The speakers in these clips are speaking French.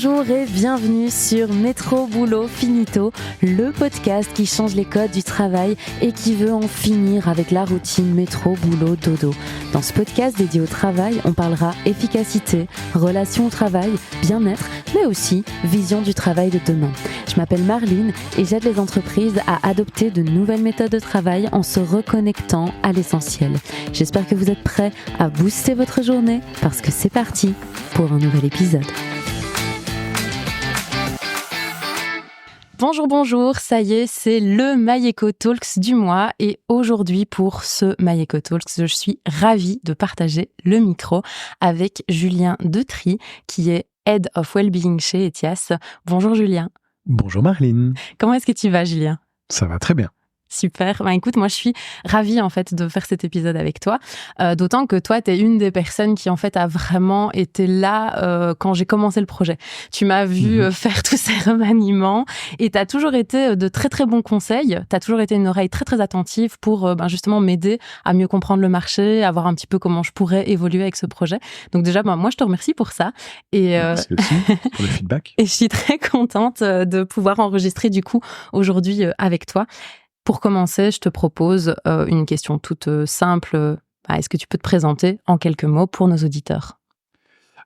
Bonjour et bienvenue sur Métro Boulot Finito, le podcast qui change les codes du travail et qui veut en finir avec la routine métro, boulot, dodo. Dans ce podcast dédié au travail, on parlera efficacité, relations au travail, bien-être, mais aussi vision du travail de demain. Je m'appelle Marline et j'aide les entreprises à adopter de nouvelles méthodes de travail en se reconnectant à l'essentiel. J'espère que vous êtes prêts à booster votre journée parce que c'est parti pour un nouvel épisode. Bonjour, ça y est, c'est le Maïeko Talks du mois et aujourd'hui pour ce Maïeko Talks, je suis ravie de partager le micro avec Julien Detry qui est Head of Wellbeing chez Etias. Bonjour Julien. Bonjour Marline. Comment est-ce que tu vas Julien ? Ça va très bien. Super. Écoute, moi je suis ravie en fait de faire cet épisode avec toi, d'autant que toi t'es une des personnes qui en fait a vraiment été là quand j'ai commencé le projet. Tu m'as vu faire tous ces remaniements et t'as toujours été de très très bons conseils. T'as toujours été une oreille très très attentive pour justement m'aider à mieux comprendre le marché, à voir un petit peu comment je pourrais évoluer avec ce projet. Donc déjà, moi je te remercie pour ça et merci aussi pour le feedback. Et je suis très contente de pouvoir enregistrer du coup aujourd'hui avec toi. Pour commencer, je te propose une question toute simple. Est-ce que tu peux te présenter en quelques mots pour nos auditeurs ?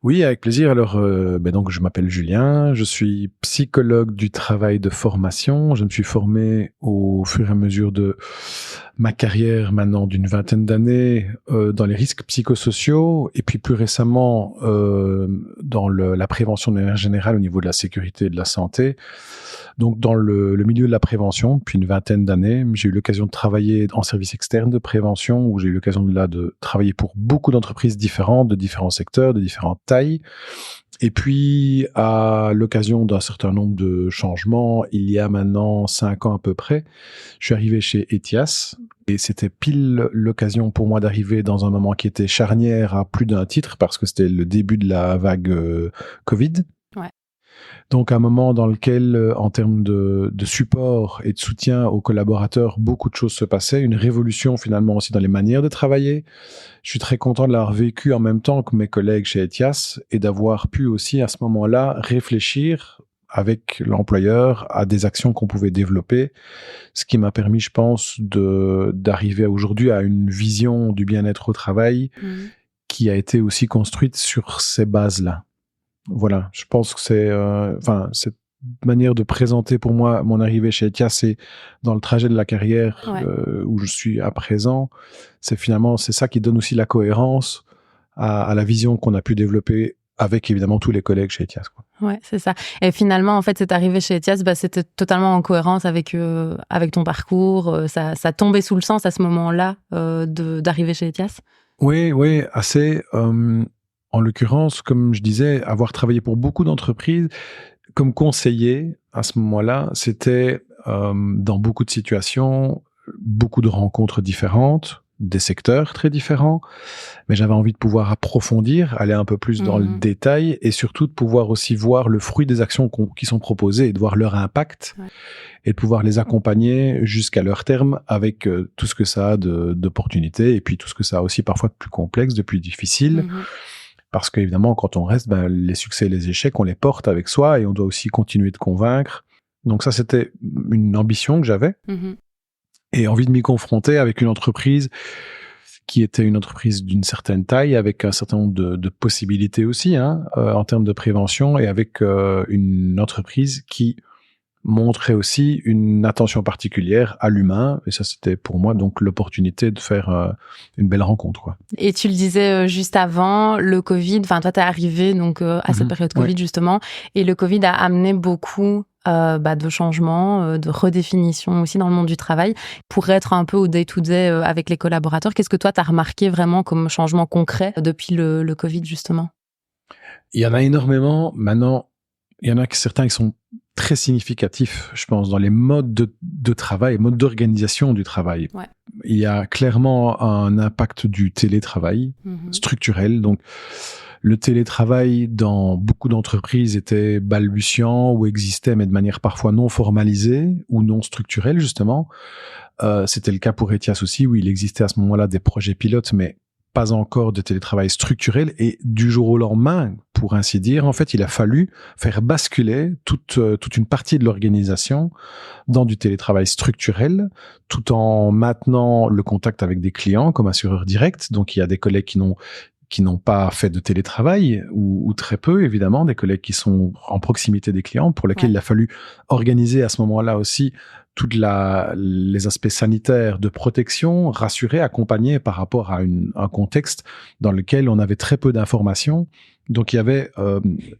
Oui, avec plaisir. Alors, donc, je m'appelle Julien, je suis psychologue du travail de formation. Je me suis formé au fur et à mesure de ma carrière maintenant d'une vingtaine d'années dans les risques psychosociaux et puis plus récemment dans la prévention de manière générale au niveau de la sécurité et de la santé. Donc, dans le milieu de la prévention, depuis une vingtaine d'années, j'ai eu l'occasion de travailler en service externe de prévention, où j'ai eu l'occasion de travailler pour beaucoup d'entreprises différentes, de différents secteurs, de différentes tailles. Et puis, à l'occasion d'un certain nombre de changements, il y a maintenant 5 ans à peu près, je suis arrivé chez Etias. Et c'était pile l'occasion pour moi d'arriver dans un moment qui était charnière à plus d'un titre, parce que c'était le début de la vague Covid. Donc, un moment dans lequel, en termes de support et de soutien aux collaborateurs, beaucoup de choses se passaient. Une révolution, finalement, aussi dans les manières de travailler. Je suis très content de l'avoir vécu en même temps que mes collègues chez Etias et d'avoir pu aussi, à ce moment-là, réfléchir avec l'employeur à des actions qu'on pouvait développer. Ce qui m'a permis, je pense, d'arriver aujourd'hui à une vision du bien-être au travail qui a été aussi construite sur ces bases-là. Voilà, je pense que c'est, cette manière de présenter pour moi mon arrivée chez Etias, c'est dans le trajet de la carrière où je suis à présent. C'est ça qui donne aussi la cohérence à la vision qu'on a pu développer avec évidemment tous les collègues chez Etias, quoi. Ouais, c'est ça. Et finalement, en fait, cette arrivée chez Etias, c'était totalement en cohérence avec ton parcours. Ça tombait sous le sens à ce moment-là d'arriver chez Etias. Oui, assez. En l'occurrence, comme je disais, avoir travaillé pour beaucoup d'entreprises, comme conseiller, à ce moment-là, c'était dans beaucoup de situations, beaucoup de rencontres différentes, des secteurs très différents, mais j'avais envie de pouvoir approfondir, aller un peu plus dans le détail, et surtout de pouvoir aussi voir le fruit des actions qui sont proposées, et de voir leur impact, et de pouvoir les accompagner jusqu'à leur terme, avec tout ce que ça a d'opportunités, et puis tout ce que ça a aussi parfois de plus complexe, de plus difficile. Parce qu'évidemment, quand on reste, les succès et les échecs, on les porte avec soi et on doit aussi continuer de convaincre. Donc ça, c'était une ambition que j'avais. Et envie de m'y confronter avec une entreprise qui était une entreprise d'une certaine taille, avec un certain nombre de possibilités aussi, en termes de prévention, et avec une entreprise qui montrait aussi une attention particulière à l'humain. Et ça, c'était pour moi donc l'opportunité de faire une belle rencontre, quoi. Et tu le disais juste avant, le Covid, toi, t'es arrivé donc à cette période Covid, justement, et le Covid a amené beaucoup de changements, de redéfinition aussi dans le monde du travail. Pour être un peu au day-to-day avec les collaborateurs, qu'est-ce que toi, t'as remarqué vraiment comme changement concret depuis le Covid, justement ? Il y en a énormément. Maintenant, il y en a certains qui sont très significatifs, je pense, dans les modes de travail, modes d'organisation du travail. Il y a clairement un impact du télétravail structurel. Donc, le télétravail dans beaucoup d'entreprises était balbutiant ou existait, mais de manière parfois non formalisée ou non structurelle, justement. C'était le cas pour Etias aussi, où il existait à ce moment-là des projets pilotes, mais pas encore de télétravail structurel et du jour au lendemain, pour ainsi dire, en fait, il a fallu faire basculer toute une partie de l'organisation dans du télétravail structurel, tout en maintenant le contact avec des clients comme assureurs directs. Donc, il y a des collègues qui n'ont pas fait de télétravail ou très peu, évidemment, des collègues qui sont en proximité des clients pour lesquels il a fallu organiser à ce moment-là aussi les aspects sanitaires de protection, rassurer, accompagner par rapport à un contexte dans lequel on avait très peu d'informations. Donc, il y avait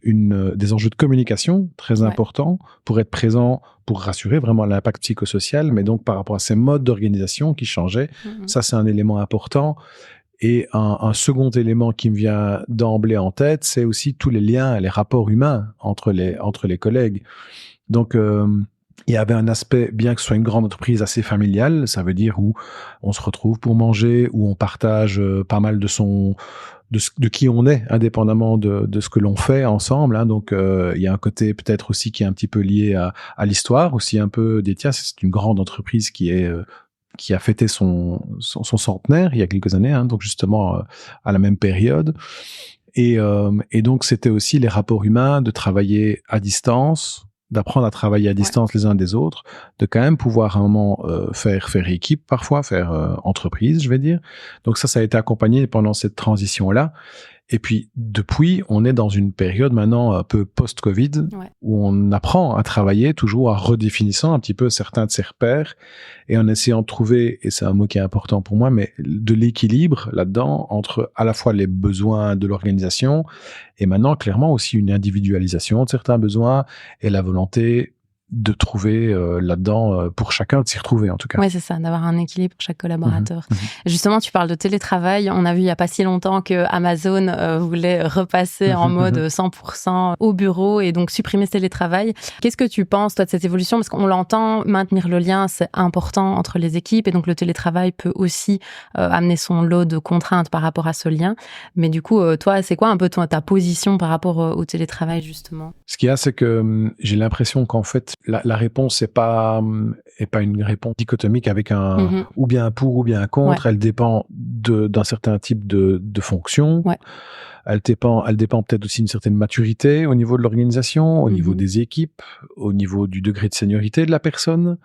des enjeux de communication très importants pour être présent, pour rassurer vraiment l'impact psychosocial, mais donc par rapport à ces modes d'organisation qui changeaient. Ça, c'est un élément important. Et un second élément qui me vient d'emblée en tête, c'est aussi tous les liens, les rapports humains entre les collègues. Donc, il y avait un aspect, bien que ce soit une grande entreprise assez familiale, ça veut dire où on se retrouve pour manger, où on partage pas mal de qui on est, indépendamment de ce que l'on fait ensemble. Hein. Donc, il y a un côté peut-être aussi qui est un petit peu lié à l'histoire, aussi un peu tiens, c'est une grande entreprise qui a fêté son centenaire il y a quelques années, hein, donc justement à la même période. Et donc, c'était aussi les rapports humains, de travailler à distance, d'apprendre à travailler à distance les uns des autres, de quand même pouvoir à un moment faire équipe parfois, faire entreprise, je vais dire. Donc ça a été accompagné pendant cette transition-là. Et puis, depuis, on est dans une période maintenant un peu post-Covid où on apprend à travailler toujours en redéfinissant un petit peu certains de ses repères et en essayant de trouver, et c'est un mot qui est important pour moi, mais de l'équilibre là-dedans entre à la fois les besoins de l'organisation et maintenant clairement aussi une individualisation de certains besoins et la volonté de trouver là-dedans pour chacun, de s'y retrouver en tout cas. Oui, c'est ça, d'avoir un équilibre pour chaque collaborateur. Justement, tu parles de télétravail. On a vu il n'y a pas si longtemps que Amazon voulait repasser en mode 100% au bureau et donc supprimer ce télétravail. Qu'est-ce que tu penses, toi, de cette évolution? Parce qu'on l'entend, maintenir le lien, c'est important entre les équipes et donc le télétravail peut aussi amener son lot de contraintes par rapport à ce lien. Mais du coup, toi, c'est quoi un peu ta position par rapport au télétravail, justement? Ce qu'il y a, c'est que j'ai l'impression qu'en fait, la réponse n'est pas une réponse dichotomique avec ou bien un pour ou bien un contre. Elle dépend d'un certain type de fonction. Elle dépend peut-être aussi d'une certaine maturité au niveau de l'organisation, au niveau des équipes, au niveau du degré de seniorité de la personne.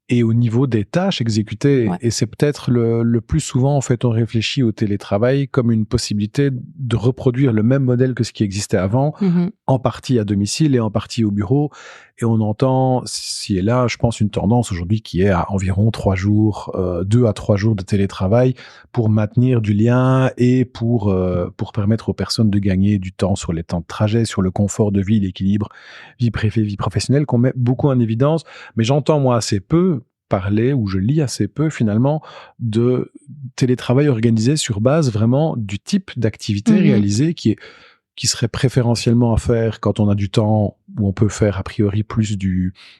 Et au niveau des tâches exécutées. Et c'est peut-être le plus souvent, en fait, on réfléchit au télétravail comme une possibilité de reproduire le même modèle que ce qui existait avant, en partie à domicile et en partie au bureau. Et on entend, ci et là, je pense, une tendance aujourd'hui qui est à environ 2 à 3 jours de télétravail pour maintenir du lien et pour permettre aux personnes de gagner du temps sur les temps de trajet, sur le confort de vie, l'équilibre vie privée, vie professionnelle qu'on met beaucoup en évidence. Mais j'entends, moi, assez peu parler, ou je lis assez peu, finalement, de télétravail organisé sur base vraiment du type d'activité réalisée qui serait préférentiellement à faire quand on a du temps où on peut faire a priori plus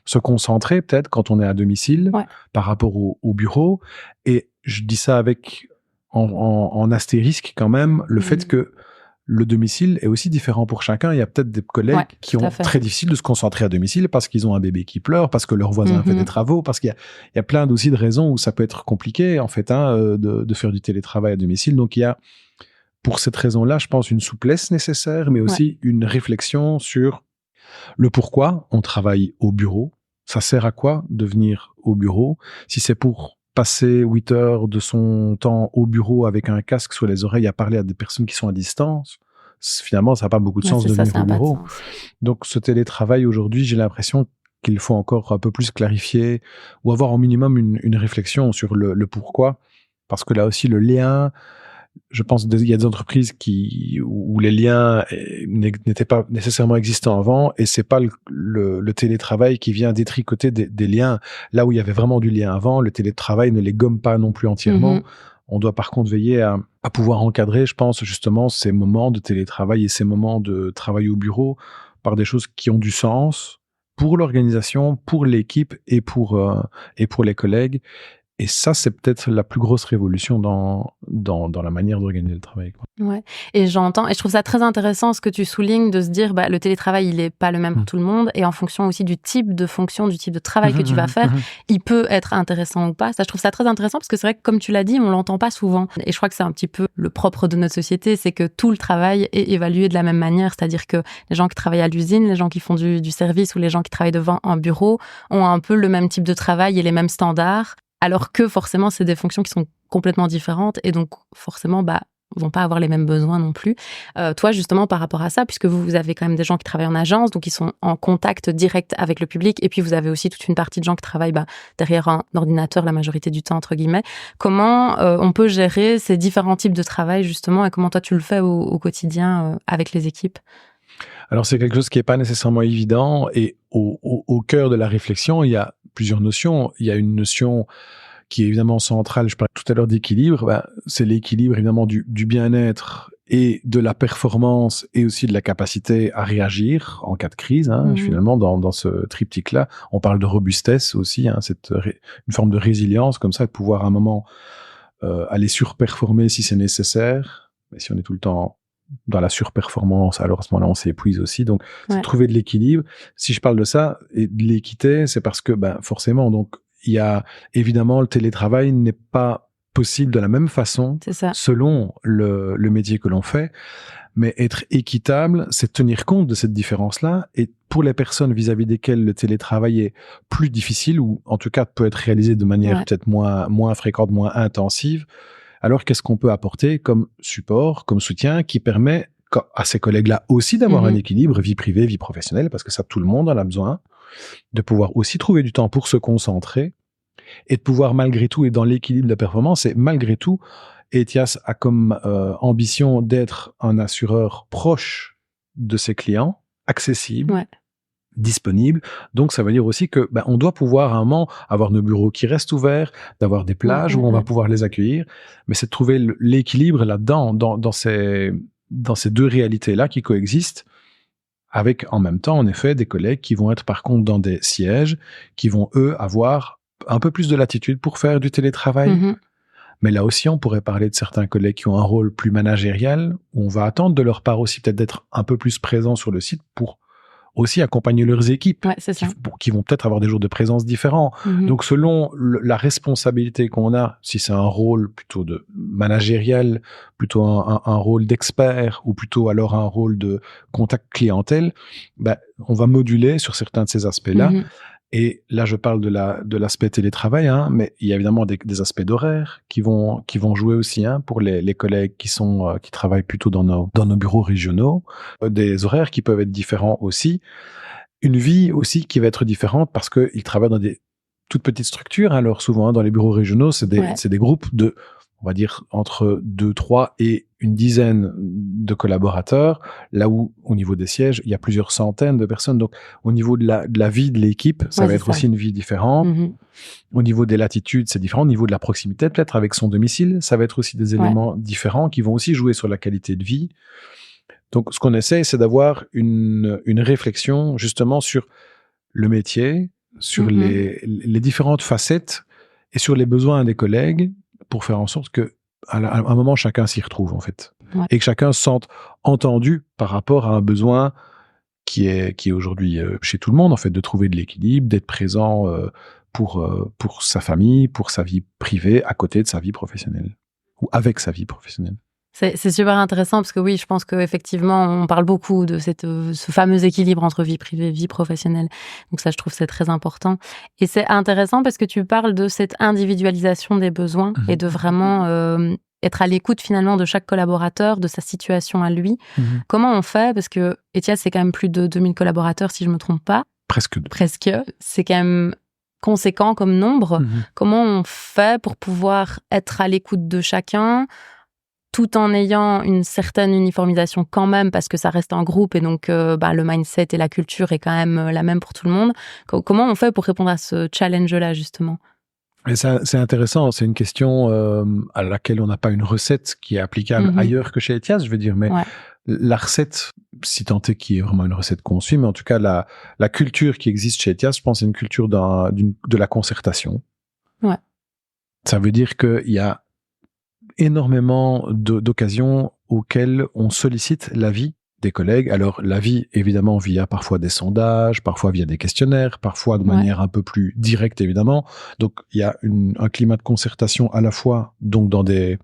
se concentrer peut-être quand on est à domicile par rapport au bureau. Et je dis ça avec en astérisque quand même le fait que le domicile est aussi différent pour chacun. Il y a peut-être des collègues qui ont très difficile de se concentrer à domicile parce qu'ils ont un bébé qui pleure, parce que leur voisin fait des travaux, parce qu'il y a plein aussi de raisons où ça peut être compliqué en fait de faire du télétravail à domicile. Donc il y a pour cette raison-là, je pense, une souplesse nécessaire, mais aussi une réflexion sur le pourquoi on travaille au bureau. Ça sert à quoi de venir au bureau? Si c'est pour passer 8 heures de son temps au bureau avec un casque sur les oreilles à parler à des personnes qui sont à distance, finalement, ça n'a pas beaucoup de sens de venir au bureau. Donc, ce télétravail aujourd'hui, j'ai l'impression qu'il faut encore un peu plus clarifier ou avoir au minimum une réflexion sur le pourquoi. Parce que là aussi, le lien... Je pense qu'il y a des entreprises où les liens n'étaient pas nécessairement existants avant et c'est pas le télétravail qui vient détricoter des liens. Là où il y avait vraiment du lien avant, le télétravail ne les gomme pas non plus entièrement. On doit par contre veiller à pouvoir encadrer, je pense, justement, ces moments de télétravail et ces moments de travail au bureau par des choses qui ont du sens pour l'organisation, pour l'équipe et pour les collègues. Et ça, c'est peut-être la plus grosse révolution dans la manière d'organiser le travail, quoi. Ouais. Et j'entends, et je trouve ça très intéressant ce que tu soulignes de se dire, le télétravail, il est pas le même pour tout le monde, et en fonction aussi du type de fonction, du type de travail que tu vas faire, il peut être intéressant ou pas. Ça, je trouve ça très intéressant parce que c'est vrai que, comme tu l'as dit, on l'entend pas souvent. Et je crois que c'est un petit peu le propre de notre société, c'est que tout le travail est évalué de la même manière. C'est-à-dire que les gens qui travaillent à l'usine, les gens qui font du service ou les gens qui travaillent devant un bureau ont un peu le même type de travail et les mêmes standards. Alors que forcément, c'est des fonctions qui sont complètement différentes et donc forcément, vont pas avoir les mêmes besoins non plus. Toi, justement, par rapport à ça, puisque vous avez quand même des gens qui travaillent en agence, donc ils sont en contact direct avec le public, et puis vous avez aussi toute une partie de gens qui travaillent derrière un ordinateur la majorité du temps, entre guillemets. Comment on peut gérer ces différents types de travail, justement, et comment toi, tu le fais au quotidien avec les équipes? Alors, c'est quelque chose qui n'est pas nécessairement évident, et au cœur de la réflexion, il y a plusieurs notions. Il y a une notion qui est évidemment centrale. Je parlais tout à l'heure d'équilibre. C'est l'équilibre, évidemment, du bien-être et de la performance, et aussi de la capacité à réagir en cas de crise. Finalement, dans ce triptyque-là, on parle de robustesse aussi, une forme de résilience, comme ça, de pouvoir à un moment aller surperformer si c'est nécessaire. Mais si on est tout le temps dans la surperformance, alors à ce moment-là, on s'épuise aussi. Donc, c'est trouver de l'équilibre. Si je parle de ça et de l'équité, c'est parce que, forcément, donc, il y a évidemment, le télétravail n'est pas possible de la même façon selon le métier que l'on fait. Mais être équitable, c'est tenir compte de cette différence-là. Et pour les personnes vis-à-vis desquelles le télétravail est plus difficile, ou en tout cas peut être réalisé de manière peut-être moins fréquente, moins intensive, alors qu'est-ce qu'on peut apporter comme support, comme soutien, qui permet à ces collègues-là aussi d'avoir un équilibre, vie privée, vie professionnelle, parce que ça, tout le monde en a besoin, de pouvoir aussi trouver du temps pour se concentrer, et de pouvoir malgré tout, et dans l'équilibre de la performance, et malgré tout, Etias a comme ambition d'être un assureur proche de ses clients, accessible, disponible. Donc, ça veut dire aussi que on doit pouvoir à un moment avoir nos bureaux qui restent ouverts, d'avoir des plages où on va pouvoir les accueillir. Mais c'est de trouver l'équilibre là-dedans, dans ces deux réalités-là qui coexistent, avec en même temps, en effet, des collègues qui vont être par contre dans des sièges, qui vont, eux, avoir un peu plus de latitude pour faire du télétravail. Mais là aussi, on pourrait parler de certains collègues qui ont un rôle plus managérial, où on va attendre de leur part aussi peut-être d'être un peu plus présents sur le site pour aussi accompagner leurs équipes, qui vont peut-être avoir des jours de présence différents. Donc, selon la responsabilité qu'on a, si c'est un rôle plutôt de managérial, plutôt un rôle d'expert, ou plutôt alors un rôle de contact clientèle, on va moduler sur certains de ces aspects-là. Et là, je parle de l'aspect télétravail, mais il y a évidemment des aspects d'horaire qui vont jouer aussi, pour les collègues qui travaillent plutôt dans nos bureaux régionaux, des horaires qui peuvent être différents aussi, une vie aussi qui va être différente parce que ils travaillent dans des toutes petites structures. Alors souvent, dans les bureaux régionaux, c'est des groupes de, on va dire, entre 2, 3 et une dizaine de collaborateurs, là où, au niveau des sièges, il y a plusieurs centaines de personnes. Donc, au niveau de la vie de l'équipe, ça va être aussi une vie différente. Au niveau des latitudes, c'est différent. Au niveau de la proximité, peut-être, avec son domicile, ça va être aussi des éléments différents qui vont aussi jouer sur la qualité de vie. Donc, ce qu'on essaie, c'est d'avoir une réflexion, justement, sur le métier, sur les différentes facettes et sur les besoins des collègues, pour faire en sorte que à un moment chacun s'y retrouve en fait, et que chacun se sente entendu par rapport à un besoin qui est aujourd'hui chez tout le monde en fait, de trouver de l'équilibre, d'être présent pour sa famille, pour sa vie privée, à côté de sa vie professionnelle ou avec sa vie professionnelle. C'est super intéressant parce que oui, je pense qu'effectivement, on parle beaucoup de ce fameux équilibre entre vie privée et vie professionnelle. Donc ça, je trouve c'est très important. Et c'est intéressant parce que tu parles de cette individualisation des besoins et de vraiment être à l'écoute finalement de chaque collaborateur, de sa situation à lui. Comment on fait? Parce que Etias, c'est quand même plus de 2000 collaborateurs, si je me trompe pas. Presque. C'est quand même conséquent comme nombre. Comment on fait pour pouvoir être à l'écoute de chacun, tout en ayant une certaine uniformisation quand même, parce que ça reste un groupe et donc le mindset et la culture est quand même la même pour tout le monde. Comment on fait pour répondre à ce challenge-là, justement? Et c'est intéressant, c'est une question à laquelle on n'a pas une recette qui est applicable ailleurs que chez Etias, je veux dire, mais la recette, si tant est qu'il y ait vraiment une recette qu'on suit, mais en tout cas, la culture qui existe chez Etias, je pense, c'est une culture de la concertation. Ça veut dire qu'il y a énormément d'occasions auxquelles on sollicite l'avis des collègues. Alors, l'avis, évidemment, via parfois des sondages, parfois via des questionnaires, parfois de manière un peu plus directe, évidemment. Donc, il y a un climat de concertation à la fois donc dans des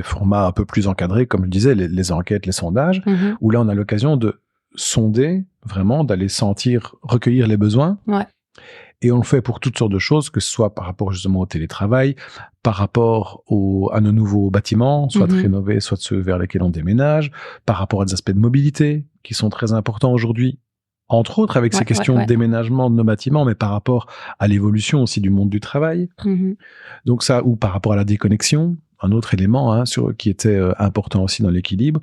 formats un peu plus encadrés, comme je disais, les enquêtes, les sondages, où là, on a l'occasion de sonder, vraiment, d'aller recueillir les besoins. Ouais. Et on le fait pour toutes sortes de choses, que ce soit par rapport justement au télétravail, par rapport à nos nouveaux bâtiments, soit rénovés, soit ceux vers lesquels on déménage, par rapport à des aspects de mobilité qui sont très importants aujourd'hui, entre autres avec ces questions de déménagement de nos bâtiments, mais par rapport à l'évolution aussi du monde du travail. Donc ça, ou par rapport à la déconnexion, un autre élément qui était important aussi dans l'équilibre.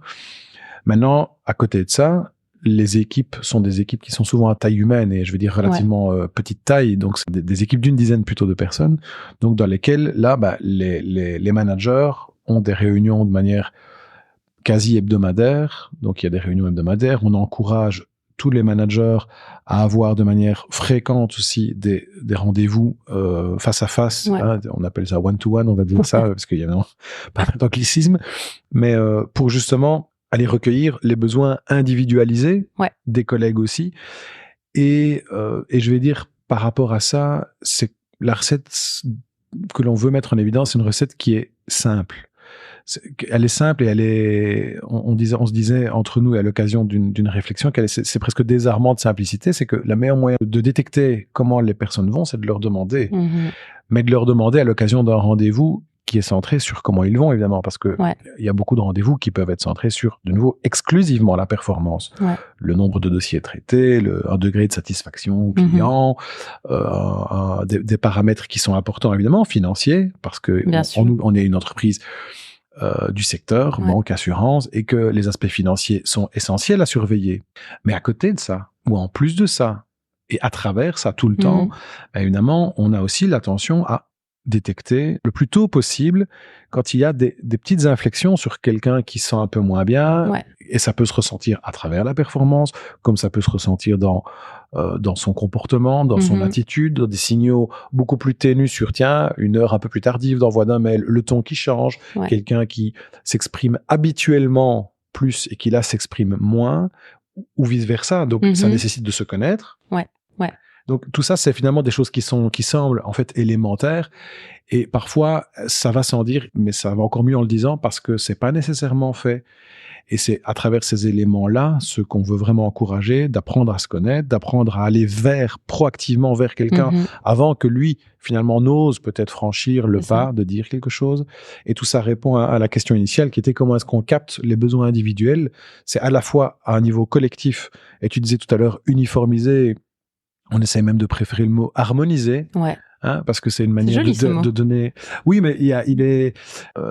Maintenant, à côté de ça, les équipes sont des équipes qui sont souvent à taille humaine et je veux dire relativement petite taille, donc c'est des équipes d'une dizaine plutôt de personnes, donc dans lesquelles là, les managers ont des réunions de manière quasi hebdomadaire, donc il y a des réunions hebdomadaires, on encourage tous les managers à avoir de manière fréquente aussi des rendez-vous face à face, on appelle ça one-to-one, on va dire ça, parce qu'il y a pas d'anglicisme, mais pour justement aller recueillir les besoins individualisés des collègues aussi. Et je vais dire, par rapport à ça, c'est la recette que l'on veut mettre en évidence, c'est une recette qui est simple. Elle est simple et on se disait entre nous et à l'occasion d'une réflexion c'est presque désarmant de simplicité, c'est que le meilleur moyen de détecter comment les personnes vont, c'est de leur demander. Mais de leur demander à l'occasion d'un rendez-vous qui est centré sur comment ils vont, évidemment, parce que il y a beaucoup de rendez-vous qui peuvent être centrés sur, de nouveau, exclusivement la performance. Le nombre de dossiers traités, un degré de satisfaction client, des paramètres qui sont importants, évidemment, financiers, parce que on est une entreprise du secteur, banque, assurance, et que les aspects financiers sont essentiels à surveiller. Mais à côté de ça, ou en plus de ça, et à travers ça tout le temps, évidemment, on a aussi l'attention à détecter le plus tôt possible quand il y a des petites inflexions sur quelqu'un qui se sent un peu moins bien, et ça peut se ressentir à travers la performance, comme ça peut se ressentir dans son comportement, dans son attitude, dans des signaux beaucoup plus ténus sur, tiens, une heure un peu plus tardive d'envoi d'un mail, le ton qui change, quelqu'un qui s'exprime habituellement plus et qui là s'exprime moins, ou vice-versa. Donc, ça nécessite de se connaître. Donc, tout ça, c'est finalement des choses qui semblent, en fait, élémentaires. Et parfois, ça va sans dire, mais ça va encore mieux en le disant parce que c'est pas nécessairement fait. Et c'est à travers ces éléments-là, ce qu'on veut vraiment encourager, d'apprendre à se connaître, d'apprendre à aller proactivement vers quelqu'un avant que lui, finalement, n'ose peut-être franchir le pas de dire quelque chose. Et tout ça répond à la question initiale qui était comment est-ce qu'on capte les besoins individuels. C'est à la fois à un niveau collectif, et tu disais tout à l'heure uniformisé. On essaie même de préférer le mot harmoniser, parce que c'est une manière de donner. Oui, mais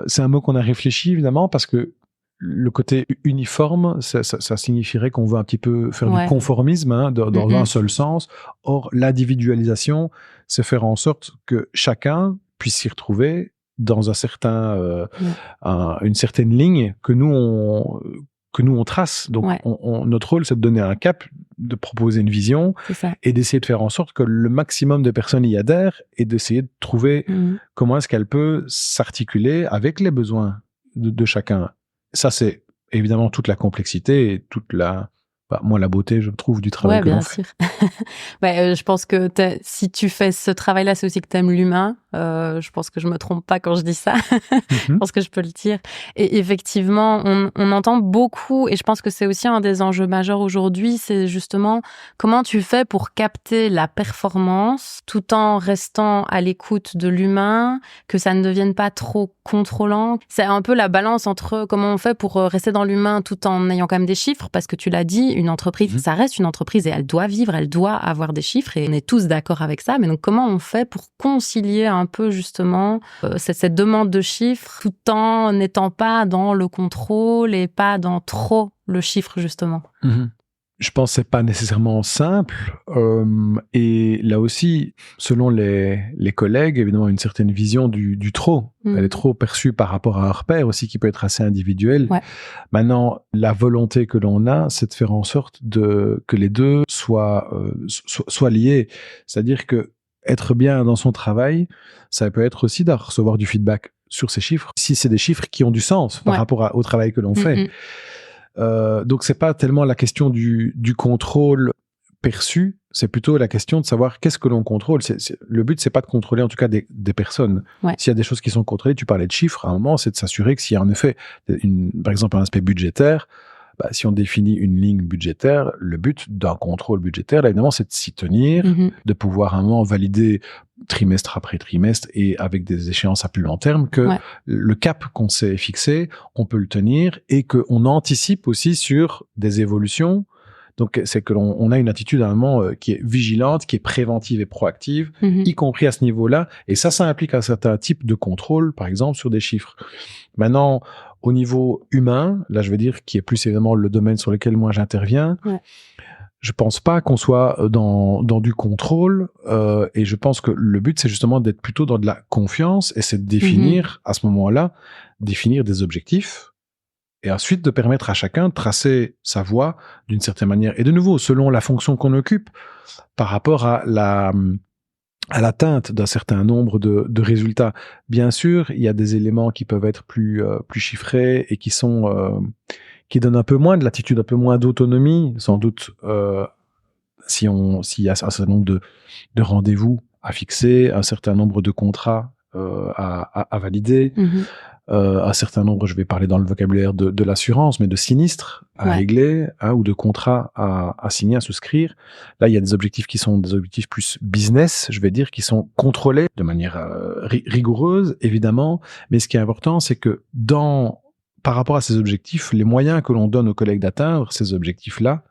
c'est un mot qu'on a réfléchi évidemment parce que le côté uniforme, ça signifierait qu'on veut un petit peu faire du conformisme dans un seul sens. Or, l'individualisation, c'est faire en sorte que chacun puisse s'y retrouver dans une certaine ligne que nous on trace. Donc, notre rôle, c'est de donner un cap, de proposer une vision et d'essayer de faire en sorte que le maximum de personnes y adhèrent et d'essayer de trouver comment est-ce qu'elle peut s'articuler avec les besoins de chacun. Ça, c'est évidemment toute la complexité et toute la beauté, je trouve, du travail que l'on fait. Bien sûr. Je pense que si tu fais ce travail-là, c'est aussi que tu aimes l'humain. Je pense que je me trompe pas quand je dis ça. Je pense que je peux le dire. Et effectivement, on entend beaucoup, et je pense que c'est aussi un des enjeux majeurs aujourd'hui, c'est justement comment tu fais pour capter la performance tout en restant à l'écoute de l'humain, que ça ne devienne pas trop contrôlant. C'est un peu la balance entre comment on fait pour rester dans l'humain tout en ayant quand même des chiffres, parce que tu l'as dit, une entreprise, ça reste une entreprise et elle doit vivre, elle doit avoir des chiffres et on est tous d'accord avec ça. Mais donc, comment on fait pour concilier un peu justement cette demande de chiffres tout en n'étant pas dans le contrôle et pas dans trop le chiffre, justement? Je pense que c'est pas nécessairement simple. Et là aussi, selon les collègues, évidemment, une certaine vision du trop. Elle est trop perçue par rapport à un repère aussi qui peut être assez individuel. Maintenant, la volonté que l'on a, c'est de faire en sorte que les deux soient liés. C'est-à-dire que être bien dans son travail, ça peut être aussi de recevoir du feedback sur ces chiffres, si c'est des chiffres qui ont du sens par rapport au travail que l'on fait. Donc c'est pas tellement la question du contrôle perçu, c'est plutôt la question de savoir qu'est-ce que l'on contrôle. Le but, c'est pas de contrôler en tout cas des personnes. S'il y a des choses qui sont contrôlées, tu parlais de chiffres, à un moment, c'est de s'assurer que s'il y a en effet, par exemple, un aspect budgétaire, si on définit une ligne budgétaire, le but d'un contrôle budgétaire, là, évidemment, c'est de s'y tenir, de pouvoir à un moment valider trimestre après trimestre et avec des échéances à plus long terme que le cap qu'on s'est fixé, on peut le tenir et qu'on anticipe aussi sur des évolutions. Donc, c'est que l'on a une attitude à un moment qui est vigilante, qui est préventive et proactive, y compris à ce niveau-là. Et ça implique un certain type de contrôle, par exemple, sur des chiffres. Maintenant, au niveau humain, là, je vais dire, qui est plus évidemment le domaine sur lequel moi j'interviens, je pense pas qu'on soit dans du contrôle, et je pense que le but, c'est justement d'être plutôt dans de la confiance, et c'est de définir, à ce moment-là, définir des objectifs, et ensuite de permettre à chacun de tracer sa voie d'une certaine manière. Et de nouveau, selon la fonction qu'on occupe, par rapport à l'atteinte d'un certain nombre de résultats. Bien sûr, il y a des éléments qui peuvent être plus chiffrés et qui donnent un peu moins de latitude, un peu moins d'autonomie, sans doute, s'il y a un certain nombre de rendez-vous à fixer, un certain nombre de contrats à valider, un certain nombre, je vais parler dans le vocabulaire de l'assurance, mais de sinistres à régler, ou de contrats à signer, à souscrire. Là, il y a des objectifs qui sont des objectifs plus business, je vais dire, qui sont contrôlés de manière rigoureuse, évidemment. Mais ce qui est important, c'est que par rapport à ces objectifs, les moyens que l'on donne aux collègues d'atteindre ces objectifs-là,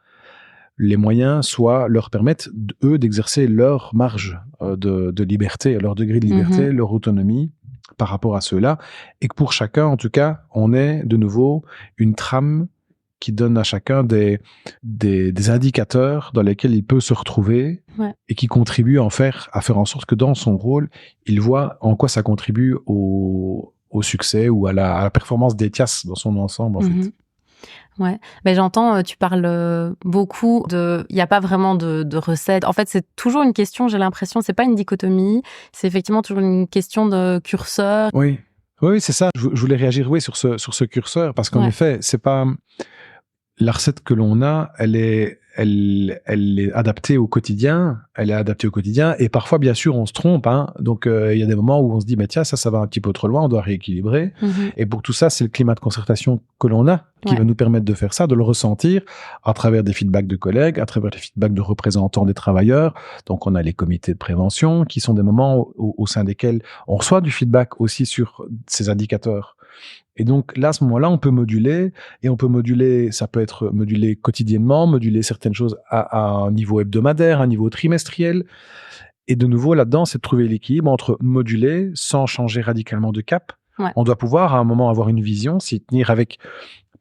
les moyens leur permettent, eux, d'exercer leur marge de liberté, leur degré de liberté, leur autonomie par rapport à ceux-là, et que pour chacun, en tout cas, on ait de nouveau une trame qui donne à chacun des indicateurs dans lesquels il peut se retrouver et qui contribuent à faire en sorte que dans son rôle, il voit en quoi ça contribue au succès ou à la performance d'Etias dans son ensemble, en fait. Ouais, ben j'entends, tu parles beaucoup il n'y a pas vraiment de recette. En fait, c'est toujours une question, j'ai l'impression, c'est pas une dichotomie, c'est effectivement toujours une question de curseur. Oui, c'est ça. Je voulais réagir, sur ce curseur, parce qu'en effet, c'est pas la recette que l'on a, elle est adaptée au quotidien. Et parfois, bien sûr, on se trompe. Donc, il y a des moments où on se dit, mais tiens, ça va un petit peu trop loin, on doit rééquilibrer. Et pour tout ça, c'est le climat de concertation que l'on a qui va nous permettre de faire ça, de le ressentir à travers des feedbacks de collègues, à travers des feedbacks de représentants des travailleurs. Donc, on a les comités de prévention qui sont des moments au sein desquels on reçoit du feedback aussi sur ces indicateurs. Et donc là, à ce moment-là, on peut moduler, ça peut être modulé quotidiennement, moduler certaines choses à un niveau hebdomadaire, un niveau trimestriel. Et de nouveau, là-dedans, c'est de trouver l'équilibre entre moduler sans changer radicalement de cap. On doit pouvoir, à un moment, avoir une vision, s'y tenir avec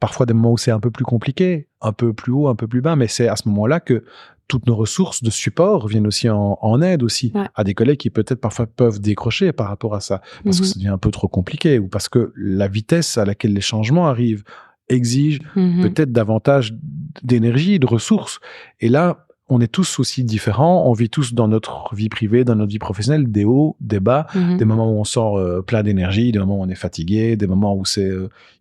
parfois des moments où c'est un peu plus compliqué, un peu plus haut, un peu plus bas, mais c'est à ce moment-là que toutes nos ressources de support viennent aussi en aide aussi à des collègues qui peut-être parfois peuvent décrocher par rapport à ça, parce que ça devient un peu trop compliqué, ou parce que la vitesse à laquelle les changements arrivent exige peut-être davantage d'énergie, de ressources. Et là, on est tous aussi différents, on vit tous dans notre vie privée, dans notre vie professionnelle, des hauts, des bas, des moments où on sort plein d'énergie, des moments où on est fatigué, des moments où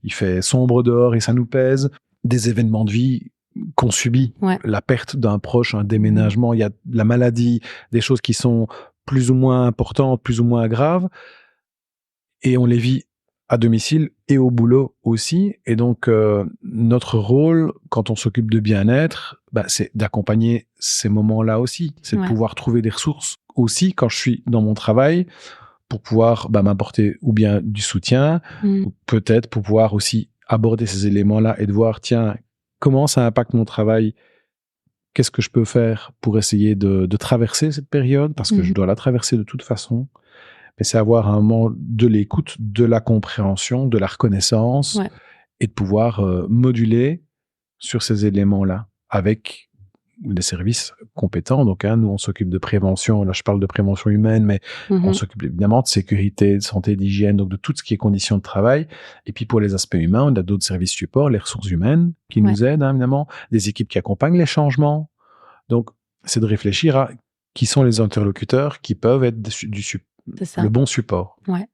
il fait sombre dehors et ça nous pèse, des événements de vie qu'on subit, la perte d'un proche, un déménagement, il y a la maladie, des choses qui sont plus ou moins importantes, plus ou moins graves, et on les vit à domicile et au boulot aussi. Et donc, notre rôle, quand on s'occupe de bien-être, c'est d'accompagner ces moments-là aussi. C'est de pouvoir trouver des ressources aussi quand je suis dans mon travail pour pouvoir m'apporter ou bien du soutien, ou peut-être pour pouvoir aussi aborder ces éléments-là et de voir, tiens, comment ça impacte mon travail? Qu'est-ce que je peux faire pour essayer de traverser cette période? Parce que je dois la traverser de toute façon. Mais c'est avoir un moment de l'écoute, de la compréhension, de la reconnaissance, et de pouvoir moduler sur ces éléments-là avec des services compétents. Donc, nous, on s'occupe de prévention. Là, je parle de prévention humaine, mais on s'occupe évidemment de sécurité, de santé, d'hygiène, donc de tout ce qui est conditions de travail. Et puis, pour les aspects humains, on a d'autres services support, les ressources humaines qui nous aident, évidemment, des équipes qui accompagnent les changements. Donc, c'est de réfléchir à qui sont les interlocuteurs qui peuvent être le bon support. Ouais.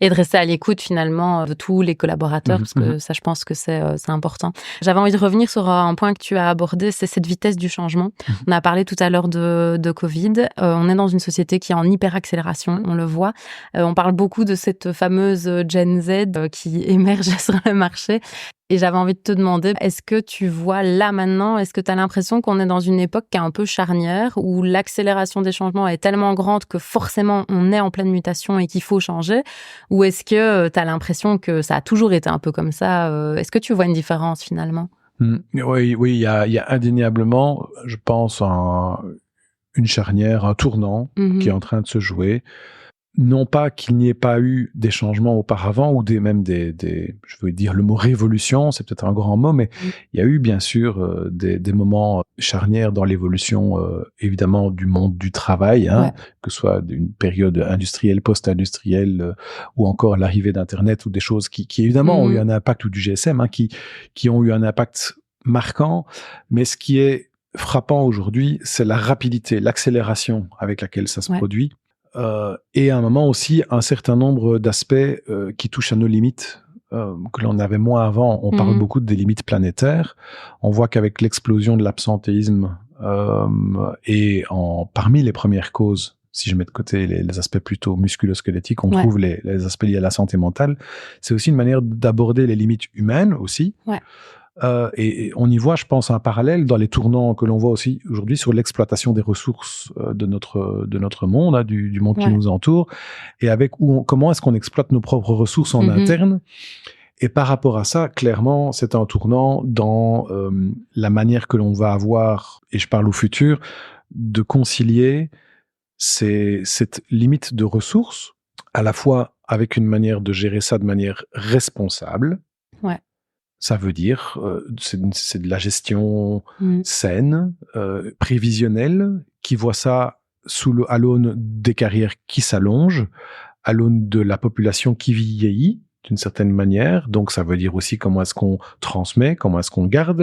Et de rester à l'écoute finalement de tous les collaborateurs, parce que ça, je pense que c'est important. J'avais envie de revenir sur un point que tu as abordé, c'est cette vitesse du changement. On a parlé tout à l'heure de Covid. On est dans une société qui est en hyper-accélération, on le voit. On parle beaucoup de cette fameuse Gen Z qui émerge sur le marché. Et j'avais envie de te demander, est-ce que tu vois là maintenant, est-ce que tu as l'impression qu'on est dans une époque qui est un peu charnière, où l'accélération des changements est tellement grande que forcément on est en pleine mutation et qu'il faut changer? Ou est-ce que tu as l'impression que ça a toujours été un peu comme ça? Est-ce que tu vois une différence finalement? Oui, il y a indéniablement, je pense, une charnière, un tournant qui est en train de se jouer. Non pas qu'il n'y ait pas eu des changements auparavant ou même des je veux dire le mot révolution, c'est peut-être un grand mot, mais il y a eu bien sûr des moments charnières dans l'évolution évidemment du monde du travail, que ce soit d'une période industrielle, post-industrielle ou encore l'arrivée d'Internet ou des choses qui évidemment ont eu un impact, ou du GSM, qui ont eu un impact marquant. Mais ce qui est frappant aujourd'hui, c'est la rapidité, l'accélération avec laquelle ça se produit. Et à un moment aussi un certain nombre d'aspects qui touchent à nos limites que l'on avait moins avant. On parle beaucoup des limites planétaires. On voit qu'avec l'explosion de l'absentéisme et parmi les premières causes, si je mets de côté les aspects plutôt musculo-squelettiques, on trouve les aspects liés à la santé mentale. C'est aussi une manière d'aborder les limites humaines aussi. Et on y voit, je pense, un parallèle dans les tournants que l'on voit aussi aujourd'hui sur l'exploitation des ressources de notre monde, du monde qui nous entoure, et avec comment est-ce qu'on exploite nos propres ressources en interne. Et par rapport à ça, clairement, c'est un tournant dans la manière que l'on va avoir, et je parle au futur, de concilier cette limite de ressources, à la fois avec une manière de gérer ça de manière responsable. Ça veut dire, c'est de la gestion saine, prévisionnelle, qui voit ça à l'aune des carrières qui s'allongent, à l'aune de la population qui vieillit d'une certaine manière. Donc ça veut dire aussi comment est-ce qu'on transmet, comment est-ce qu'on garde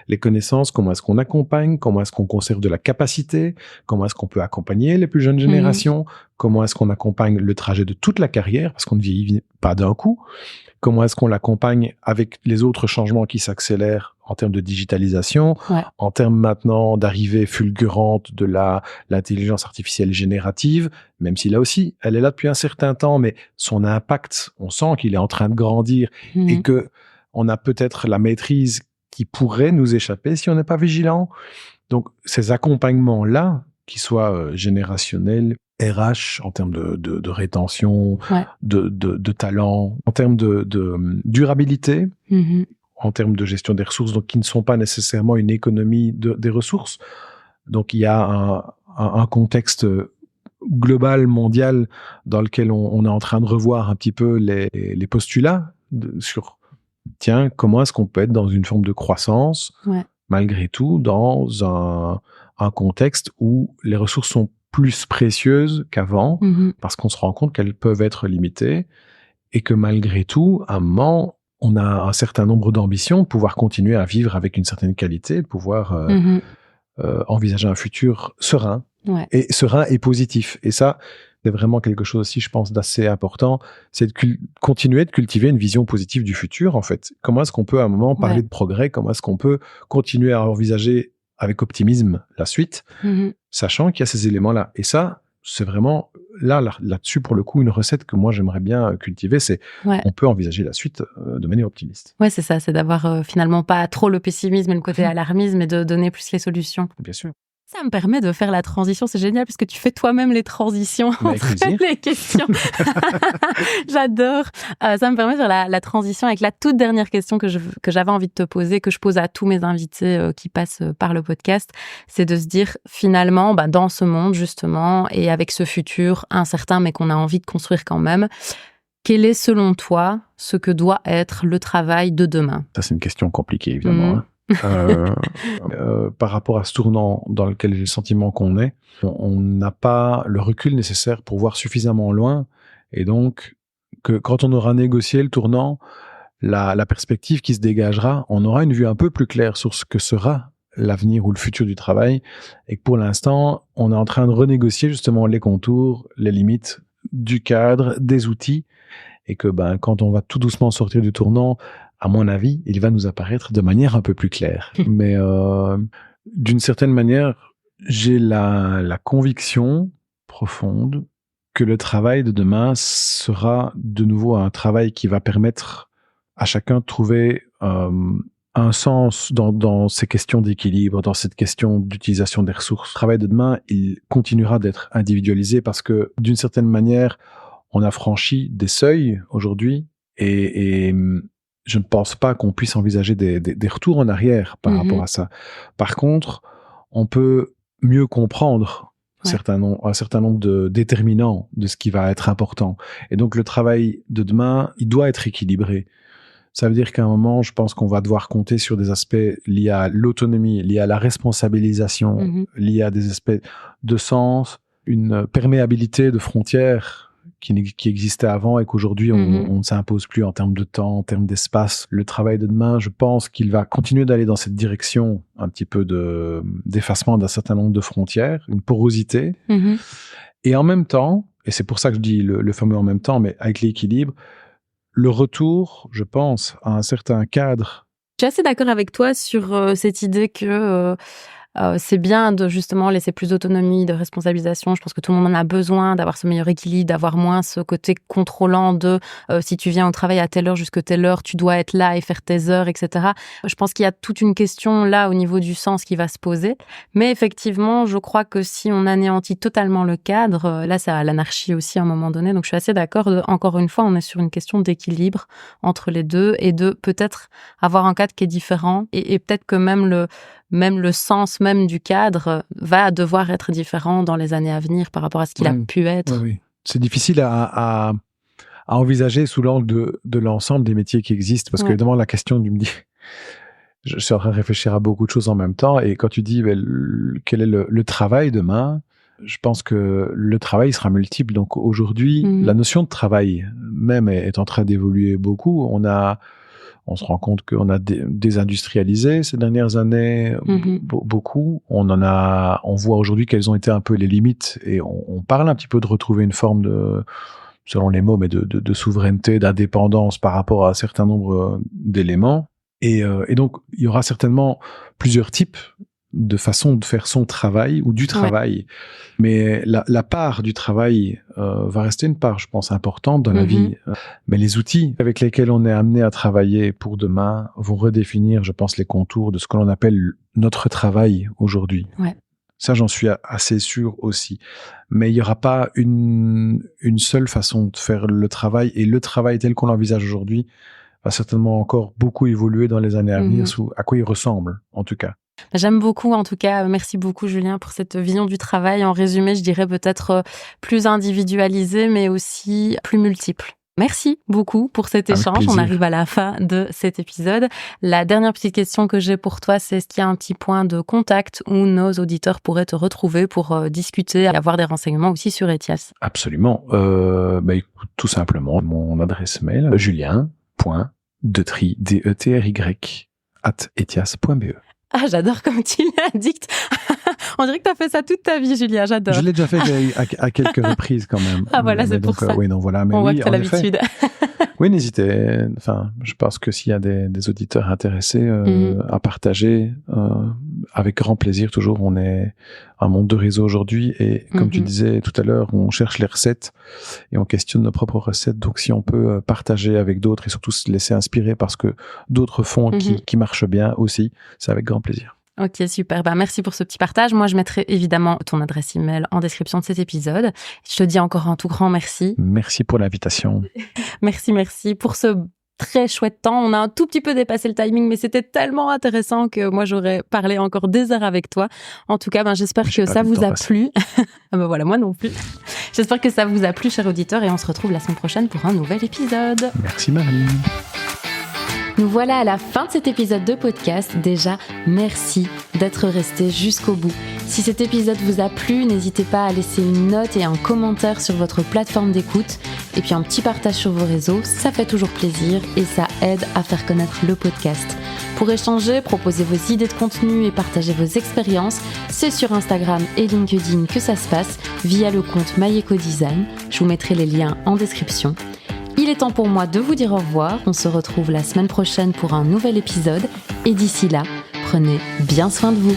les connaissances, comment est-ce qu'on accompagne, comment est-ce qu'on conserve de la capacité, comment est-ce qu'on peut accompagner les plus jeunes générations, comment est-ce qu'on accompagne le trajet de toute la carrière, parce qu'on ne vieillit pas d'un coup. Comment est-ce qu'on l'accompagne avec les autres changements qui s'accélèrent en termes de digitalisation, en termes maintenant d'arrivée fulgurante de l'intelligence artificielle générative, même si là aussi, elle est là depuis un certain temps, mais son impact, on sent qu'il est en train de grandir et que on a peut-être la maîtrise qui pourrait nous échapper si on n'est pas vigilant. Donc, ces accompagnements-là, qui soient générationnels, RH, en termes de rétention, de talent, en termes de durabilité, en termes de gestion des ressources, donc qui ne sont pas nécessairement une économie des ressources. Donc il y a un contexte global, mondial, dans lequel on est en train de revoir un petit peu les postulats sur, tiens, comment est-ce qu'on peut être dans une forme de croissance, malgré tout, dans un contexte où les ressources sont plus précieuses qu'avant, parce qu'on se rend compte qu'elles peuvent être limitées, et que malgré tout, à un moment, on a un certain nombre d'ambitions, de pouvoir continuer à vivre avec une certaine qualité, de pouvoir envisager un futur serein, et serein et positif. Et ça, c'est vraiment quelque chose aussi, je pense, d'assez important, c'est de continuer de cultiver une vision positive du futur, en fait. Comment est-ce qu'on peut, à un moment, parler de progrès? Comment est-ce qu'on peut continuer à envisager avec optimisme la suite, sachant qu'il y a ces éléments-là. Et ça, c'est vraiment, là-dessus, pour le coup, une recette que moi, j'aimerais bien cultiver, c'est on peut envisager la suite de manière optimiste. Ouais, c'est ça, c'est d'avoir finalement pas trop le pessimisme et le côté alarmisme, et de donner plus les solutions. Bien sûr. Ça me permet de faire la transition, c'est génial parce que tu fais toi-même les transitions entre les questions. J'adore. Ça me permet de faire la transition avec la toute dernière question que j'avais envie de te poser, que je pose à tous mes invités qui passent par le podcast. C'est de se dire finalement, dans ce monde justement, et avec ce futur incertain mais qu'on a envie de construire quand même, quel est selon toi ce que doit être le travail de demain? Ça, c'est une question compliquée évidemment. Par rapport à ce tournant dans lequel j'ai le sentiment qu'on est, on n'a pas le recul nécessaire pour voir suffisamment loin, et donc que quand on aura négocié le tournant, la perspective qui se dégagera, on aura une vue un peu plus claire sur ce que sera l'avenir ou le futur du travail, et que pour l'instant, on est en train de renégocier justement les contours, les limites du cadre, des outils, et que quand on va tout doucement sortir du tournant, à mon avis, il va nous apparaître de manière un peu plus claire. Mais d'une certaine manière, j'ai la conviction profonde que le travail de demain sera de nouveau un travail qui va permettre à chacun de trouver un sens dans ces questions d'équilibre, dans cette question d'utilisation des ressources. Le travail de demain, il continuera d'être individualisé parce que d'une certaine manière, on a franchi des seuils aujourd'hui et je ne pense pas qu'on puisse envisager des retours en arrière par rapport à ça. Par contre, on peut mieux comprendre un certain nombre de déterminants de ce qui va être important. Et donc, le travail de demain, il doit être équilibré. Ça veut dire qu'à un moment, je pense qu'on va devoir compter sur des aspects liés à l'autonomie, liés à la responsabilisation, liés à des aspects de sens, une perméabilité de frontières qui existait avant et qu'aujourd'hui, on ne s'impose plus en termes de temps, en termes d'espace. Le travail de demain, je pense qu'il va continuer d'aller dans cette direction un petit peu d'effacement d'un certain nombre de frontières, une porosité. Et en même temps, et c'est pour ça que je dis le fameux en même temps, mais avec l'équilibre, le retour, je pense, à un certain cadre. Je suis assez d'accord avec toi sur cette idée que c'est bien de justement laisser plus d'autonomie, de responsabilisation. Je pense que tout le monde en a besoin, d'avoir ce meilleur équilibre, d'avoir moins ce côté contrôlant de si tu viens au travail à telle heure jusqu'à telle heure, tu dois être là et faire tes heures, etc. Je pense qu'il y a toute une question là au niveau du sens qui va se poser. Mais effectivement, je crois que si on anéantit totalement le cadre, là, ça a l'anarchie aussi à un moment donné. Donc, je suis assez d'accord. Encore une fois, on est sur une question d'équilibre entre les deux et de peut-être avoir un cadre qui est différent et peut-être que même le sens même du cadre va devoir être différent dans les années à venir par rapport à ce qu'il a pu être. Oui. C'est difficile à envisager sous l'angle de l'ensemble des métiers qui existent, parce que évidemment, la question, tu me dis, je suis en train de réfléchir à beaucoup de choses en même temps, et quand tu dis quel est le travail demain, je pense que le travail sera multiple. Donc aujourd'hui, la notion de travail même est en train d'évoluer beaucoup. On se rend compte qu'on a désindustrialisé ces dernières années, beaucoup. On voit aujourd'hui quelles ont été un peu les limites, et on parle un petit peu de retrouver une forme de, selon les mots, mais de souveraineté, d'indépendance par rapport à un certain nombre d'éléments. Et donc, il y aura certainement plusieurs types de façon de faire son travail ou du travail. Mais la part du travail va rester une part, je pense, importante dans la vie. Mais les outils avec lesquels on est amené à travailler pour demain vont redéfinir, je pense, les contours de ce que l'on appelle notre travail aujourd'hui. Ça, j'en suis assez sûr aussi. Mais il n'y aura pas une seule façon de faire le travail. Et le travail tel qu'on l'envisage aujourd'hui va certainement encore beaucoup évoluer dans les années à venir, à quoi il ressemble, en tout cas. J'aime beaucoup, en tout cas, merci beaucoup Julien pour cette vision du travail. En résumé, je dirais peut-être plus individualisée, mais aussi plus multiple. Merci beaucoup pour cet échange. On arrive à la fin de cet épisode. La dernière petite question que j'ai pour toi, c'est est-ce qu'il y a un petit point de contact où nos auditeurs pourraient te retrouver pour discuter et avoir des renseignements aussi sur Etias? Absolument. Écoute, tout simplement, mon adresse mail, julien.detry@etias.be. Ah, j'adore comme tu l'addictes. On dirait que tu as fait ça toute ta vie, Julien, j'adore. Je l'ai déjà fait à quelques reprises quand même. Ah voilà, c'est pour ça. Oui, non, voilà. Mais on voit que tu as l'habitude. Oui, n'hésitez. Enfin, je pense que s'il y a des auditeurs intéressés à partager, avec grand plaisir, toujours, on est un monde de réseau aujourd'hui et comme tu disais tout à l'heure, on cherche les recettes et on questionne nos propres recettes. Donc, si on peut partager avec d'autres et surtout se laisser inspirer parce que d'autres font qui marchent bien aussi, c'est avec grand plaisir. Ok, super. Merci pour ce petit partage. Moi, je mettrai évidemment ton adresse email en description de cet épisode. Je te dis encore un tout grand merci. Merci pour l'invitation. Merci pour ce très chouette temps. On a un tout petit peu dépassé le timing, mais c'était tellement intéressant que moi, j'aurais parlé encore des heures avec toi. En tout cas, j'espère que ça vous a plu. Voilà, moi non plus. J'espère que ça vous a plu, chers auditeurs, et on se retrouve la semaine prochaine pour un nouvel épisode. Merci Marie. Nous voilà à la fin de cet épisode de podcast. Déjà, merci d'être resté jusqu'au bout. Si cet épisode vous a plu, n'hésitez pas à laisser une note et un commentaire sur votre plateforme d'écoute. Et puis un petit partage sur vos réseaux, ça fait toujours plaisir et ça aide à faire connaître le podcast. Pour échanger, proposer vos idées de contenu et partager vos expériences, c'est sur Instagram et LinkedIn que ça se passe via le compte Mayeko Design. Je vous mettrai les liens en description. Il est temps pour moi de vous dire au revoir. On se retrouve la semaine prochaine pour un nouvel épisode. Et d'ici là, prenez bien soin de vous.